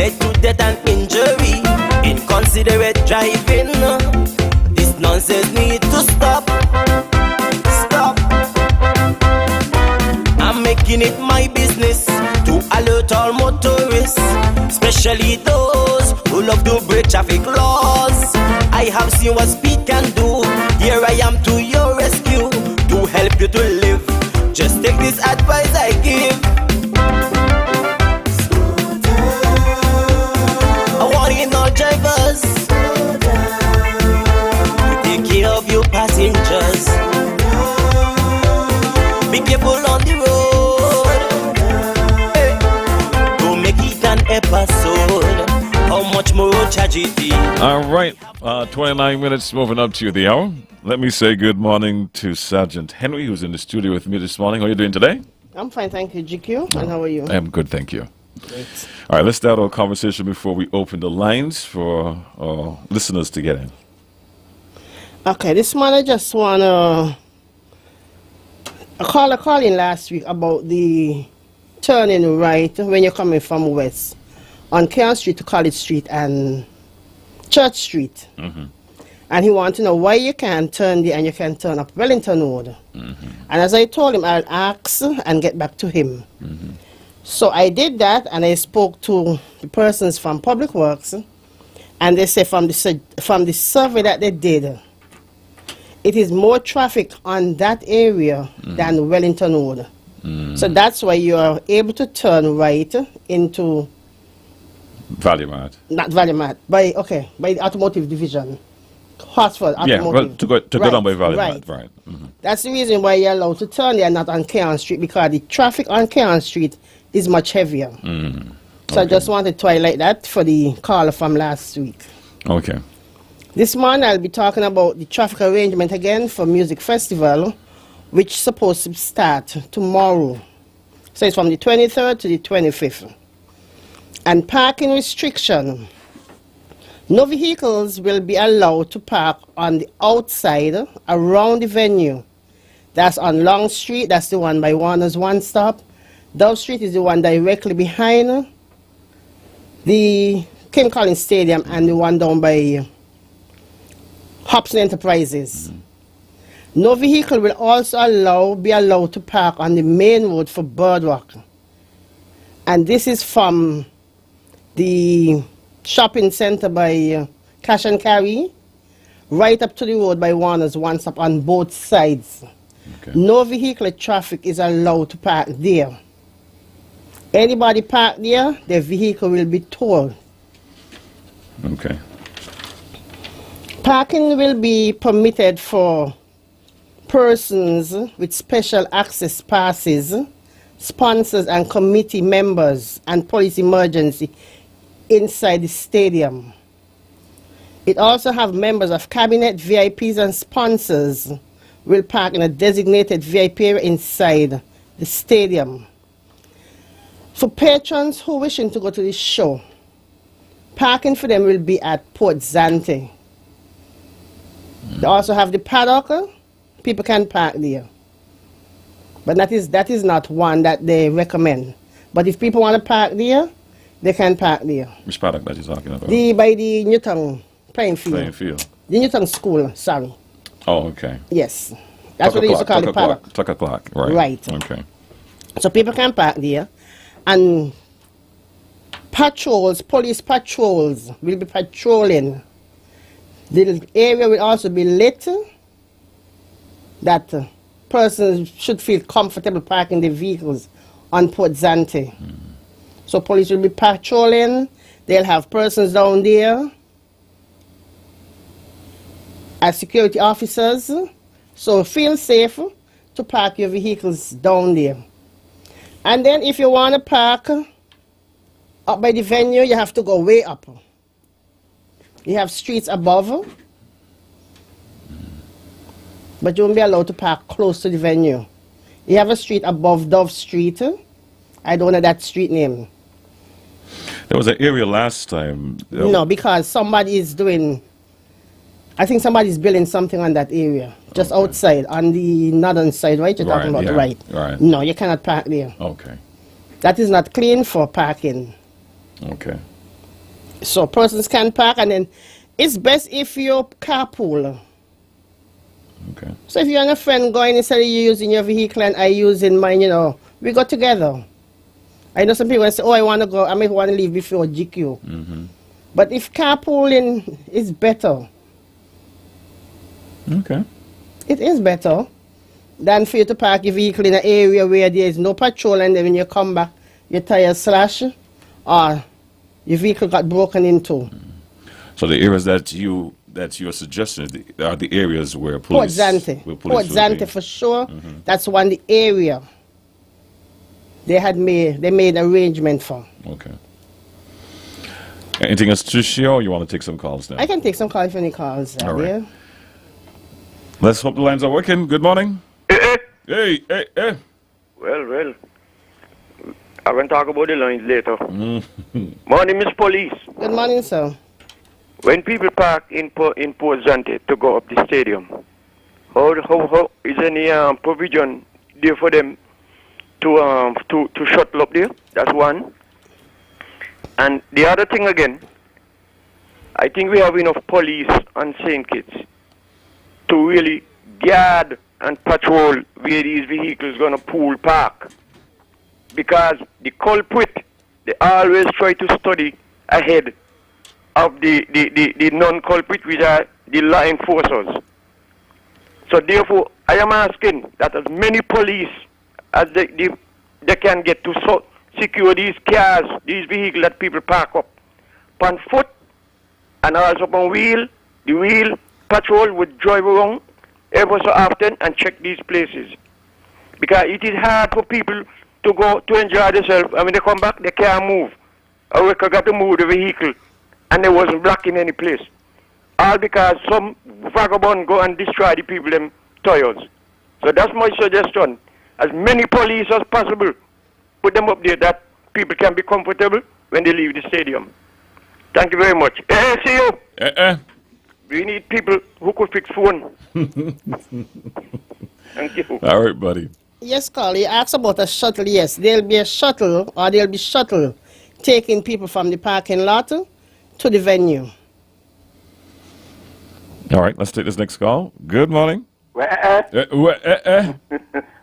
led to death and injury. Inconsiderate driving. This nonsense need to stop. Stop. I'm making it my business to alert all motorists, especially those who love to break traffic laws. I have seen what speed can do. Here I am to your rescue to help you to live. Just take this advice I give. Slow down. I want in all drivers. Slow down. Take care of your passengers. Be careful on the road. Hey. Don't make it an episode. How much more tragedy? All right, 29 minutes moving up to the hour. Let me say good morning to Sergeant Henry, who's in the studio with me this morning. How are you doing today? I'm fine, thank you, GQ. And how are you? I'm good, thank you. Great. All right, let's start our conversation before we open the lines for our listeners to get in. Okay, this morning I just want to... I called in last week about the turning right when you're coming from west on Kearn Street to College Street and Church Street. Mm-hmm. And he wanted to know why you can't turn there and you can turn up Wellington Road. Mm-hmm. And as I told him, I'll ask and get back to him. Mm-hmm. So I did that, and I spoke to the persons from Public Works, and they say from the survey that they did, it is more traffic on that area than Wellington Road. Mm-hmm. So that's why you are able to turn right into Value Mart. Not Value Mart, by the automotive division. Hartsford automotive. Yeah, well, to go down by Value Mart, right. Mm-hmm. That's the reason why you're allowed to turn there, not on Kearn Street, because the traffic on Kearn Street is much heavier. Mm. So I just wanted to highlight that for the caller from last week. Okay. This morning I'll be talking about the traffic arrangement again for Music Festival, which is supposed to start tomorrow. So it's from the 23rd to the 25th. And parking restriction. No vehicles will be allowed to park on the outside around the venue. That's on Long Street, that's the one by Warner's One Stop. Dove Street is the one directly behind the Kim Collins Stadium, and the one down by Hobson Enterprises. No vehicle will also be allowed to park on the main road for Birdwalk. And this is from the shopping center by Cash and Carry, right up to the road by Warner's One Stop on both sides. Okay. No vehicular traffic is allowed to park there. Anybody park there, their vehicle will be towed. Okay. Parking will be permitted for persons with special access passes, sponsors and committee members, and police emergency inside the stadium. It also have members of cabinet, VIPs, and sponsors will park in a designated VIP area inside the stadium. For patrons who wishing to go to the show, parking for them will be at Port Zante. They also have the paddock. People can park there. But that is not one that they recommend. But if people want to park there, they can park there. Which paddock that you're talking about? By the Newton playing field. The Newton School, sorry. Oh, okay. Yes. That's what they used to call the paddock. Tucker Clock, right. Right. Okay. So people can park there. And police patrols will be patrolling. The area will also be lit, that persons should feel comfortable parking their vehicles on Port Zante. So police will be patrolling. They'll have persons down there as security officers. So feel safe to park your vehicles down there. And then if you want to park up by the venue, you have to go way up. You have streets above, but you won't be allowed to park close to the venue. You have a street above Dove Street. I don't know that street name. There was an area last time. No, because somebody is doing, I think somebody's building something on that area, just outside, on the northern side, right? You're talking about, right? Right. No, you cannot park there. Okay. That is not clean for parking. Okay. So persons can park, and then it's best if you carpool. Okay. So if you and a friend going, instead of you using your vehicle and I using mine, we go together. I know some people say, I want to go, I may want to leave before GQ. Mm-hmm. But if carpooling is better, Okay. it is better than for you to park your vehicle in an area where there is no patrol, and then when you come back, your tires slash or your vehicle got broken into. So the areas that you're suggesting are the areas where Port police... Zante. where Port police will be. Zante for sure. That's one the area they made arrangement for. Okay. Anything else to share, or you want to take some calls now? I can take some calls if any calls. All right. Yeah. Let's hope the lines are working. Good morning. Hey. Well. I will talk about the lines later. Morning, Miss Police. Good morning, sir. When people park in Port Zante to go up the stadium, how is any provision there for them to shuttle up there? That's one. And the other thing again, I think we have enough police on St. Kitts to really guard and patrol where these vehicles gonna pool park. Because the culprit, they always try to study ahead of the non-culprit, which are the law enforcers. So therefore, I am asking that as many police as they can get to secure these cars, these vehicles that people park up on foot and also on wheel. The wheel patrol would drive around ever so often and check these places. Because it is hard for people to go to enjoy themselves, and when they come back, they can't move. Or we got to move the vehicle, and they wasn't blocking any place. All because some vagabond go and destroy the people them tires. So that's my suggestion. As many police as possible, put them up there that people can be comfortable when they leave the stadium. Thank you very much. See you. We need people who could fix phone. Thank you. All right, buddy. Yes, Carl, you asked about a shuttle. Yes, there'll be a shuttle, or there'll be shuttle taking people from the parking lot to the venue. All right, let's take this next call. Good morning. The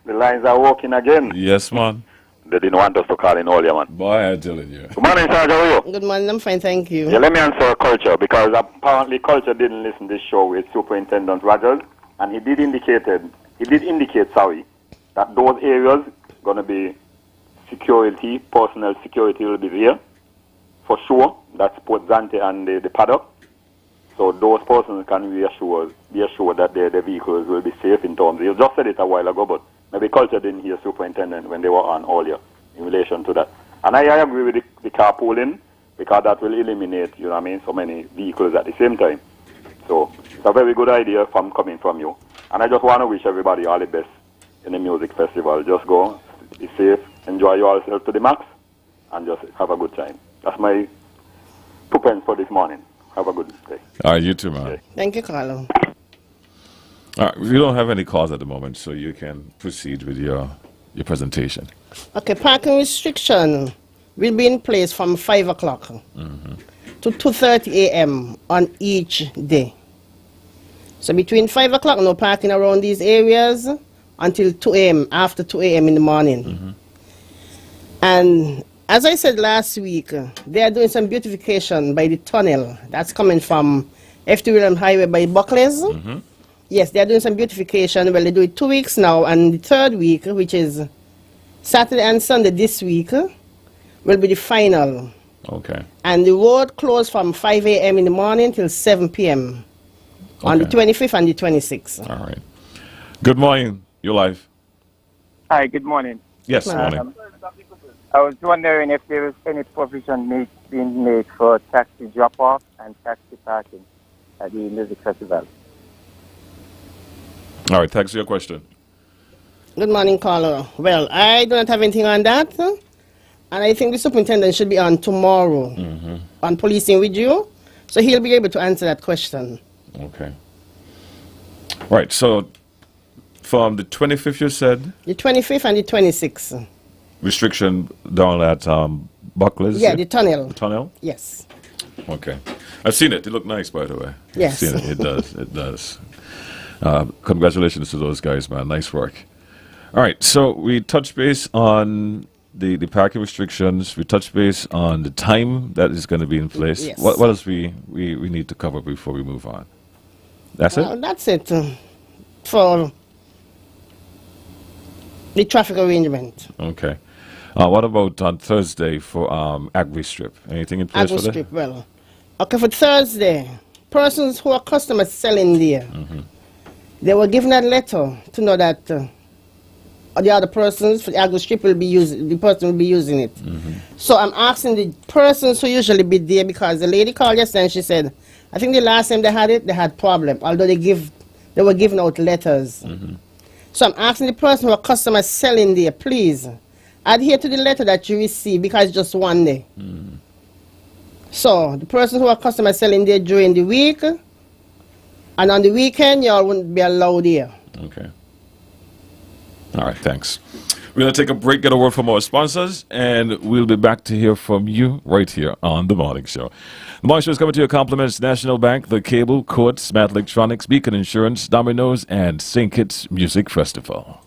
lines are working again. Yes, man. They didn't want us to call in earlier, man. Boy, I'm telling you. Good morning, Sergeant. How are you? Good morning, I'm fine, thank you. Yeah, let me answer Culture, because apparently Culture didn't listen to this show with Superintendent Rogers, and he did indicate, that those areas going to be security, personnel security will be there, for sure. That's Port Zante and the paddock. So those persons can be assured that their vehicles will be safe in terms. You just said it a while ago, but maybe Culture didn't hear Superintendent when they were on earlier in relation to that. And I agree with the carpooling, because that will eliminate, so many vehicles at the same time. So it's a very good idea coming from you. And I just want to wish everybody all the best in the music festival. Just go, be safe, enjoy yourself to the max, and just have a good time. That's my 2 pence for this morning. Have a good day. All right, you too, man. Okay. Thank you, Carlo. All right, we don't have any calls at the moment, so you can proceed with your presentation. Okay, parking restriction will be in place from 5 o'clock to 2:30 a.m. on each day. So between 5 o'clock, no parking around these areas until 2 a.m., after 2 a.m. in the morning. And as I said last week, they are doing some beautification by the tunnel that's coming from F.T. Williams Highway by Buckley's. Yes, they are doing some beautification. Well, they do it 2 weeks now, and the third week, which is Saturday and Sunday this week, will be the final. Okay. And the road closed from 5 a.m. in the morning till 7 p.m. on the Okay. 25th and the 26th. All right. Good morning. You're live. Hi, good morning. Yes, morning. I was wondering if there was any provision being made for taxi drop-off and taxi parking at the music festival. All right, thanks for your question. Good morning, caller. Well, I do not have anything on that. And I think the superintendent should be on tomorrow on policing with you. So he'll be able to answer that question. Okay. Right, so from the 25th, you said, The 25th and the 26th. restriction down at Buckley's? Yeah, the tunnel. Tunnel? Yes. Okay. I've seen it. It looked nice, by the way. Yes. I've seen it. It does. It does. Congratulations to those guys, man. Nice work. All right. So we touched base on the parking restrictions. We touched base on the time that is going to be in place. Yes. What else we need to cover before we move on? That's it? That's it for the traffic arrangement. Okay. What about on Thursday for Agri Strip? Anything in place Agri for that? strip, well. Okay, for Thursday, persons who are customers selling there, they were given a letter to know that the other persons for the agri strip will be using, the person will be using it. So I'm asking the persons who usually be there, because the lady called yesterday and she said, I think the last time they had it, they had problem, although they were giving out letters. So I'm asking the person who are customers selling there, please adhere to the letter that you receive, because it's just one day. So the person who are customers selling there during the week, and on the weekend, y'all wouldn't be allowed here. Okay. All right, thanks. We're going to take a break, get a word from our sponsors, and we'll be back to hear from you right here on The Morning Show. The Morning Show is coming to your compliments: National Bank, The Cable, Court, Smart Electronics, Beacon Insurance, Domino's, and St. Kitts Music Festival.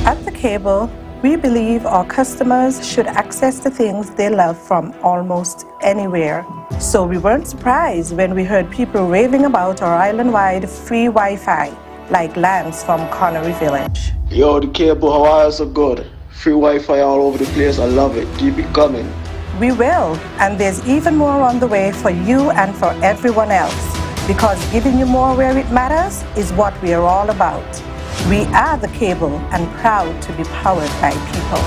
At The Cable, we believe our customers should access the things they love from almost anywhere. So we weren't surprised when we heard people raving about our island-wide free Wi-Fi, like Lance from Connery Village. Yo, The Cable, how are you? So good. Free Wi-Fi all over the place. I love it. Keep it coming. We will, and there's even more on the way for you and for everyone else, because giving you more where it matters is what we are all about. We are The Cable, and proud to be powered by people.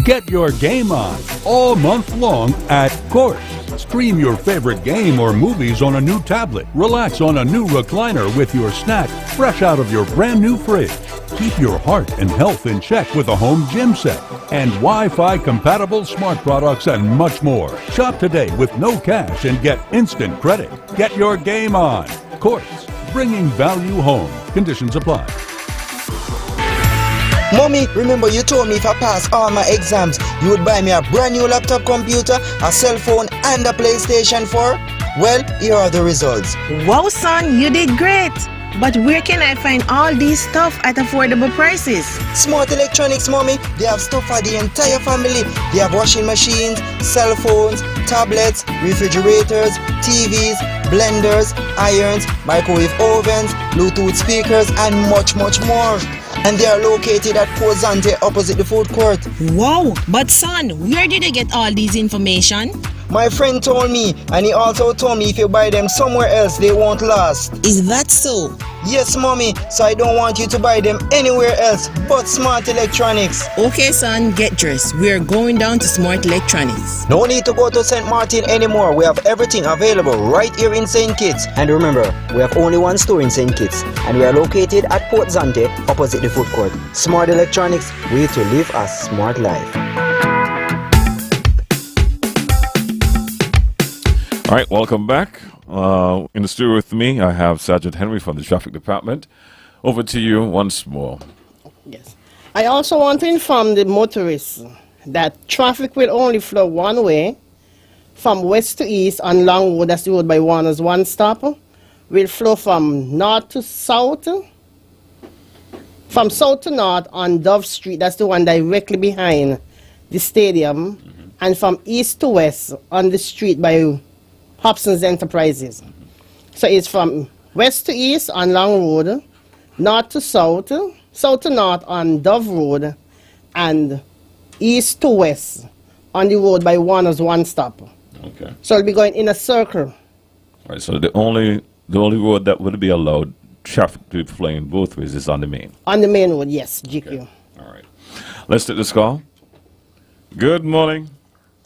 Get your game on all month long at Course. Stream your favorite game or movies on a new tablet. Relax on a new recliner with your snack fresh out of your brand new fridge. Keep your heart and health in check with a home gym set and Wi-Fi compatible smart products and much more. Shop today with no cash and get instant credit. Get your game on. Course, bringing value home. Conditions apply. Mommy, remember you told me if I pass all my exams, you would buy me a brand new laptop computer, a cell phone, and a PlayStation 4? Well, here are the results. Wow, son, you did great. But where can I find all these stuff at affordable prices? Smart Electronics, Mommy. They have stuff for the entire family. They have washing machines, cell phones, tablets, refrigerators, TVs, blenders, irons, microwave ovens, Bluetooth speakers, and much, much more. And they are located at Port Zante opposite the food court. Wow, but son, where did you get all these information? My friend told me, and he also told me if you buy them somewhere else, they won't last. Is that so? Yes, Mommy, so I don't want you to buy them anywhere else but Smart Electronics. Okay, son, get dressed. We're going down to Smart Electronics. No need to go to St. Martin anymore. We have everything available right here in St. Kitts. And remember, we have only one store in St. Kitts, and we are located at Port Zante opposite the food court. Smart Electronics, way to live a smart life. All right, welcome back. In the studio with me, I have Sergeant Henry from the Traffic Department. Over to you once more. Yes. I also want to inform the motorists that traffic will only flow one way from west to east on Longwood, that's the road by Warner's One Stop. Will flow from north to south, from south to north on Dove Street, that's the one directly behind the stadium, and from east to west on the street by Hobson's Enterprises. So it's from west to east on Long Road, north to south, south to north on Dove Road, and east to west on the road by Warner's One Stop. Okay. So it'll be going in a circle. All right, so the only road that would be allowed traffic to be flowing both ways is on the main. On the main road, yes, GQ. Okay. All right. Let's take this call. Good morning.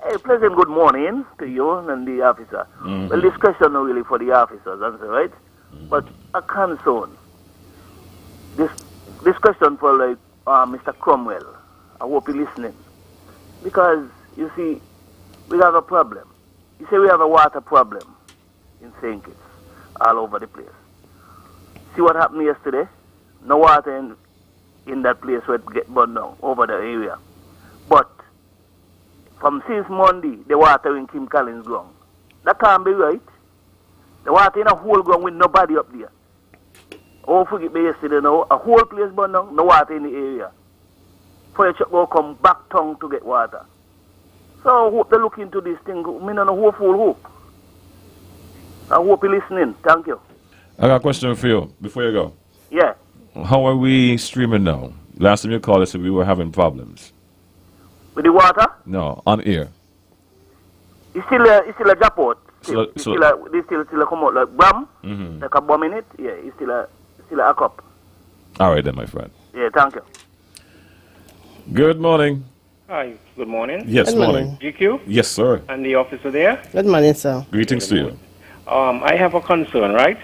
Hey, pleasant good morning to you and the officer. Well, this question is really for the officers, right? But a concern. This question for like Mr. Cromwell. I hope you're listening. Because, you see, we have a problem. You say we have a water problem in St. Kitts, all over the place. See what happened yesterday? No water in in that place where it get burned down over the area. But from since Monday, the water in Kim Collins ground. That can't be right. The water in a whole ground with nobody up there. Oh, forget me yesterday now. A whole place burned down, no water in the area. Fire truck will come back town to get water. So I hope they look into this thing. I mean, I hopeful hope. I hope you're listening. Thank you. I got a question for you before you go. Yeah. How are we streaming now? Last time you called us, we were having problems. With the water? No, on air. It's still a jackpot. Still come out like bam, like a bomb in it. Yeah, it's still a cup. All right then, my friend. Yeah, thank you. Good morning. Hi, good morning. Yes, Good morning. morning. GQ Yes, sir. and the officer there. Good morning, sir. Greetings to you. I have a concern, right?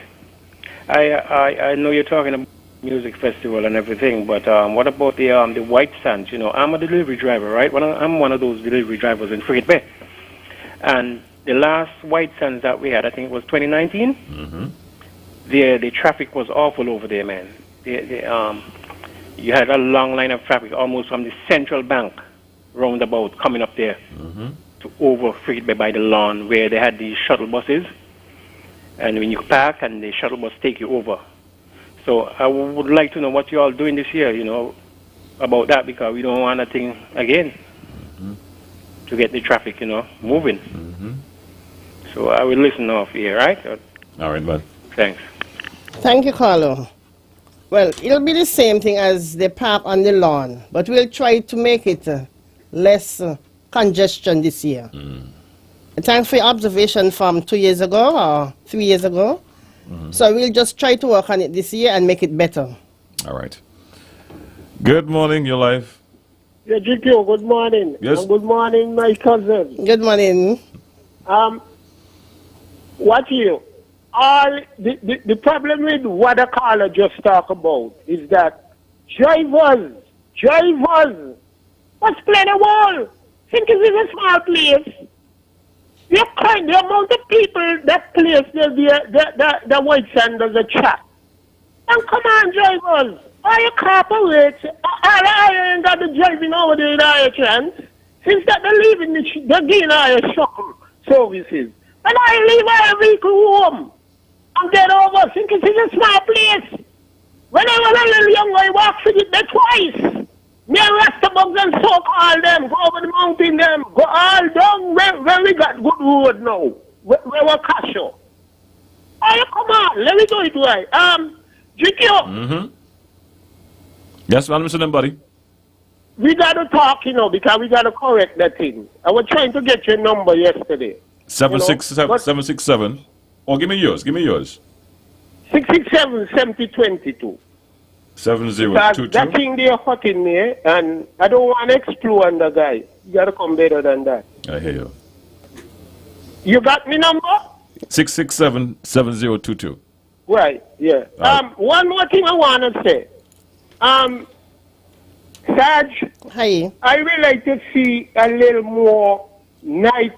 I know you're talking about music festival and everything, but what about the white sands? You know, I'm a delivery driver, right? I'm one of those delivery drivers in Frigate Bay. And the last white sands that we had, I think it was 2019, the traffic was awful over there, man. You had a long line of traffic almost from the Central Bank roundabout coming up there to over Frigate Bay by the lawn where they had these shuttle buses. And when you park and the shuttle bus take you over. So I would like to know what you all doing this year, you know, about that, because we don't want a thing again to get the traffic, you know, moving. So I will listen off here, right? All right, bud. Thanks. Thank you, Carlo. Well, it'll be the same thing as the park on the lawn, but we'll try to make it less congestion this year. Thanks for your observation from 2 years ago or 3 years ago. So we'll just try to work on it this year and make it better. All right. Good morning, your life. Yeah, GQ, good morning. Yes. And good morning, my cousin. Good morning. What you? The problem with what the caller just talked about is that drivers, what's playing a wall? Think it's a small place. The amount of people that place the white sand as a chat. And come on, drivers. Are you corporate? I ain't got the driving over there in IHN. Since that they're leaving they're getting our shuttle services. And I leave our vehicle home and get over. Think it's a small place. When I was a little younger, I walked through it there twice. Me and Rastabugs and so-called them, go over the mountain them, go all down where we got good road now, where we're Casio. Oh, come on, let me do it right. GQ. Yes, man, Mr. Buddy. We got to talk, you know, because we got to correct that thing. I was trying to get your number yesterday. 767. Oh, give me yours. 667-7022. 7022. That thing they're hurting me, and I don't want to explode on the guy. You got to come better than that. I hear you. You got me number? 667-7022. Right, yeah. One more thing I want to say. Sarge, hi. I would like to see a little more night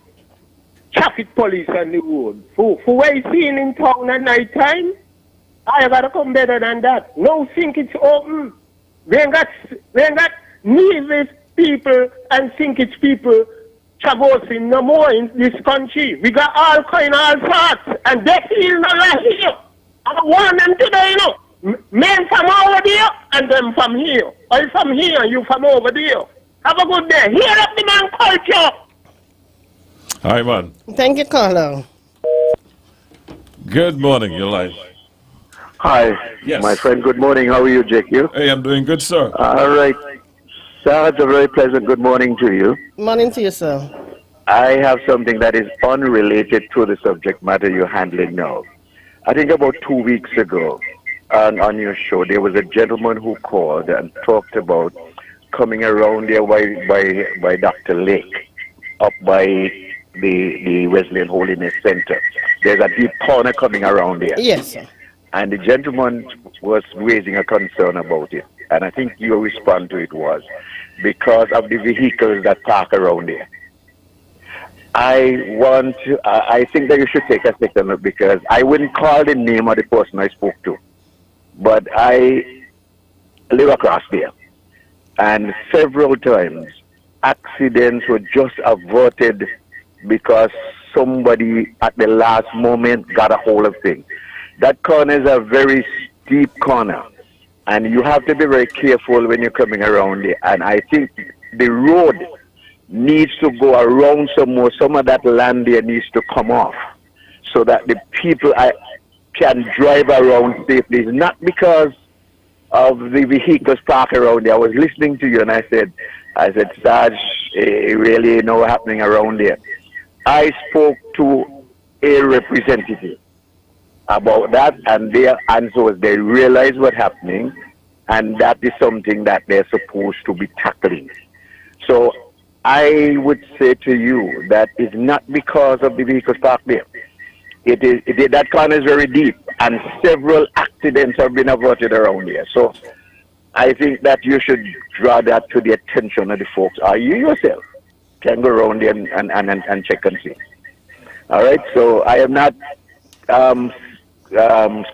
traffic police on the road. For what you seeing in town at night time, I gotta come better than that. No think it's open. We ain't got nervous people and think it's people traversing no more in this country. We got all kind of all sorts, and they feel no like here. I want them today, you know. Men from over there and them from here. I from here and you from over there. Have a good day. Hear up the man culture. Hi, man. Thank you, Carlo. Good morning, your life. Hi. Yes. My friend, good morning. How are you, JQ? Hey, I'm doing good, sir. All right. Sarge, a very pleasant good morning to you. Morning to you, sir. I have something that is unrelated to the subject matter you're handling now. I think about 2 weeks ago on your show, there was a gentleman who called and talked about coming around there by Dr. Lake, up by the Wesleyan Holiness Center. There's a deep corner coming around there. Yes, sir. And the gentleman was raising a concern about it. And I think your response to it was because of the vehicles that park around there. I think that you should take a second look, because I wouldn't call the name of the person I spoke to. But live across there. And several times, accidents were just averted because somebody at the last moment got a hold of things. That corner is a very steep corner, and you have to be very careful when you're coming around there. And I think the road needs to go around some more. Some of that land there needs to come off so that the people can drive around safely. It's not because of the vehicles parked around there. I was listening to you and I said, Sarge, really know what's happening around there. I spoke to a representative about that, and their answer was they realize what's happening, and that is something that they're supposed to be tackling. So I would say to you that it's not because of the vehicles parked there. That corner is very deep, and several accidents have been averted around here. So I think that you should draw that to the attention of the folks. Or you yourself can go around there and check and see. All right, so I am not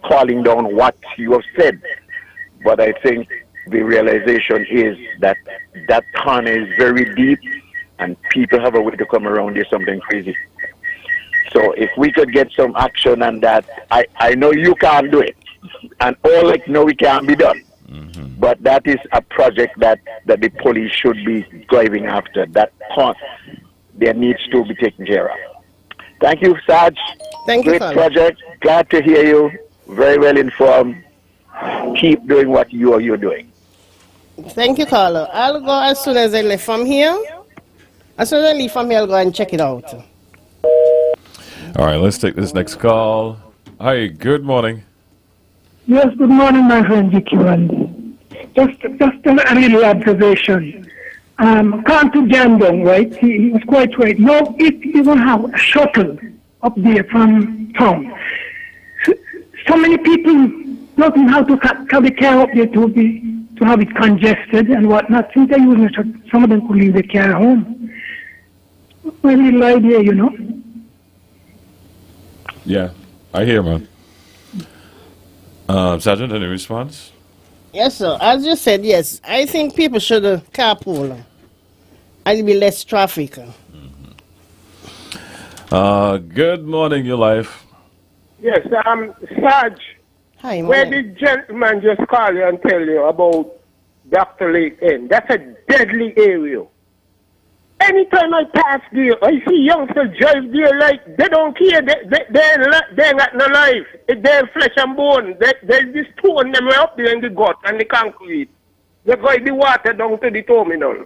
calling down what you have said, but I think the realization is that that corner is very deep, and people have a way to come around here, something crazy. So if we could get some action on that, I know you can't do it, and all know it can't be done. But that is a project that the police should be driving after. That part there needs to be taken care of. Thank you, Sarge. Thank you, Great project. Glad to hear you. Very well informed. Keep doing what you're doing. Thank you, Carlo. I'll go as soon as I leave from here. As soon as I leave from here, I'll go and check it out. All right, let's take this next call. Hi, good morning. Yes, good morning, my friend GQ. Just a little observation. Come to Jandong, right? He was quite right. Now, if you don't have a shuttle up there from town, so many people don't know how to carry the car up there to have it congested and whatnot. Since they're using it, some of them could leave the car home. My little idea, you know. Yeah, I hear, man. Sergeant, any response? Yes, sir. As you said, yes. I think people should carpool. And it'll be less traffic. Good morning, your life. Yes, Sarge. Hi, where did gentleman just call you and tell you about Dr. Lake End? That's a deadly area. Anytime I pass there, I see youngsters drive there like they don't care. They got no life. They're flesh and bone. There's this stone them up there in the gut and the concrete. They got the water down to the terminal.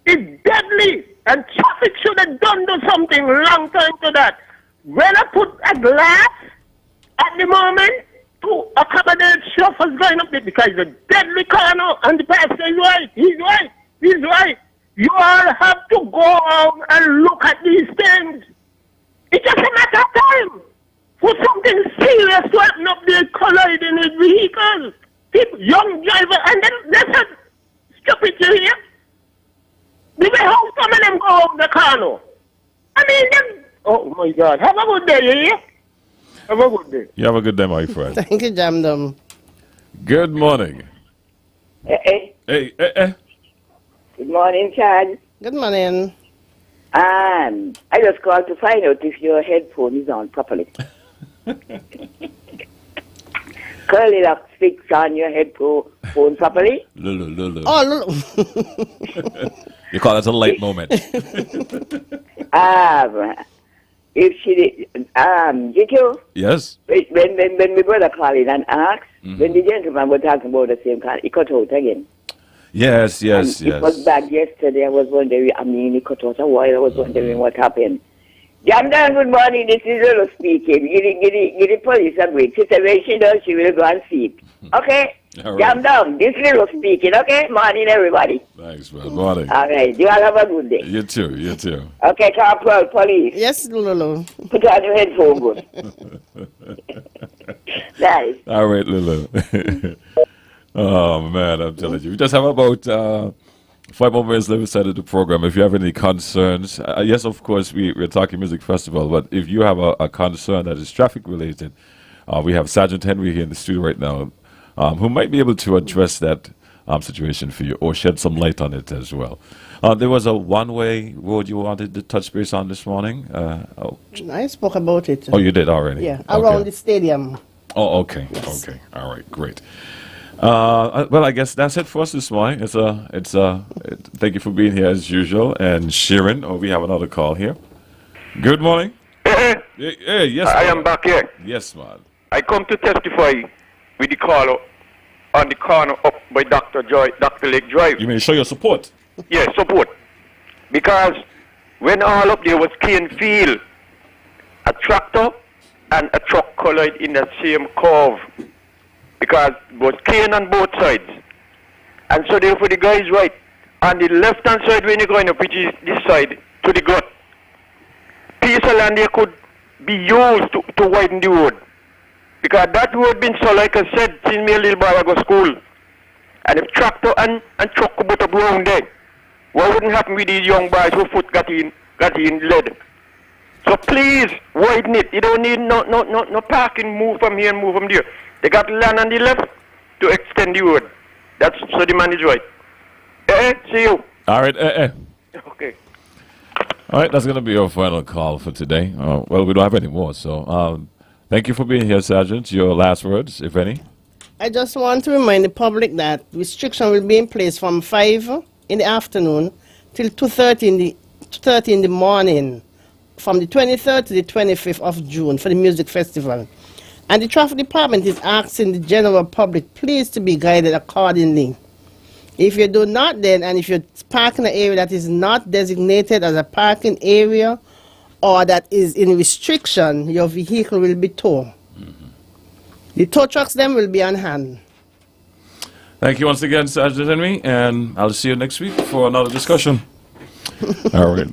It's deadly. And traffic should have done something long time to that. When I put a glass at the moment to accommodate chauffeurs going up there because it's a deadly corner and the pastor is right. He's right. You all have to go out and look at these things. It's just a matter of time for something serious to happen up there colliding with vehicles. People, young drivers, and then they said, stupid you here. The way how some of them go out the car. I mean, them, oh my God. Have a good day, you hear? Have a good day. You have a good day, my friend. Thank you, Jamdom. Good morning. Hey. Good morning, Chad. Good morning. I just called to find out if your headphone is on properly. Curly Lock speaks on your headphone properly. Lulu. Oh, Lulu. You call it a light moment. If she did, GQ? Yes. When my brother called in and asked, when the gentleman was talking about the same car, he cut out again. Yes. It was bad yesterday. I was wondering, it cut out a while. I was wondering what happened. Jamdan, good morning. This is Lolo speaking. Give the police a break. She said when she does, she will go and see. Okay? All right. Jamdan, this is Lolo speaking. Okay? Morning, everybody. Thanks, man. Morning. All right. You all have a good day. You too. Okay, Corporal, police. Yes, Lulu. Put on your headphone, good. Nice. All right, Lulu. Oh, man, I'm telling you. We just have about 5 more minutes left inside of the program. If you have any concerns, yes, of course, we're talking music festival, but if you have a concern that is traffic related, we have Sergeant Henry here in the studio right now who might be able to address that situation for you, or shed some light on it as well. There was a one-way road you wanted to touch base on this morning. I spoke about it. Oh, you did already? Yeah, around the stadium. Oh, okay. Yes. Okay. All right. Great. Well, I guess that's it for us this morning. Thank you for being here as usual and sharing. Oh, we have another call here. Good morning. Hey, yes. I man. am back here. Yes, man. I come to testify with the call on the corner up by Dr. Lake Drive. You mean show your support? Yes, support. Because when all up there was cane field, a tractor and a truck collided in the same curve. Because it was cane on both sides. And so therefore the guy is right. On the left hand side when you're going up, which is this side, to the gut, piece of land there could be used to widen the road. Because that road been so, like I said, since me a little boy I go to school. And if tractor and truck could put up around there, what wouldn't happen with these young boys who foot got in lead? So please widen it. You don't need no parking, move from here and move from there. They got land on the left to extend the road. So the man is right. See you. All right. Okay. All right, that's going to be our final call for today. Well, we don't have any more, so thank you for being here, Sergeant. Your last words, if any? I just want to remind the public that restriction will be in place from 5 in the afternoon till 2:30 in the morning from the 23rd to the 25th of June for the music festival. And the traffic department is asking the general public please to be guided accordingly. If you do not then, and if you park in an area that is not designated as a parking area or that is in restriction, your vehicle will be towed. The tow trucks then will be on hand. Thank you once again, Sergeant Henry, and I'll see you next week for another discussion. All right.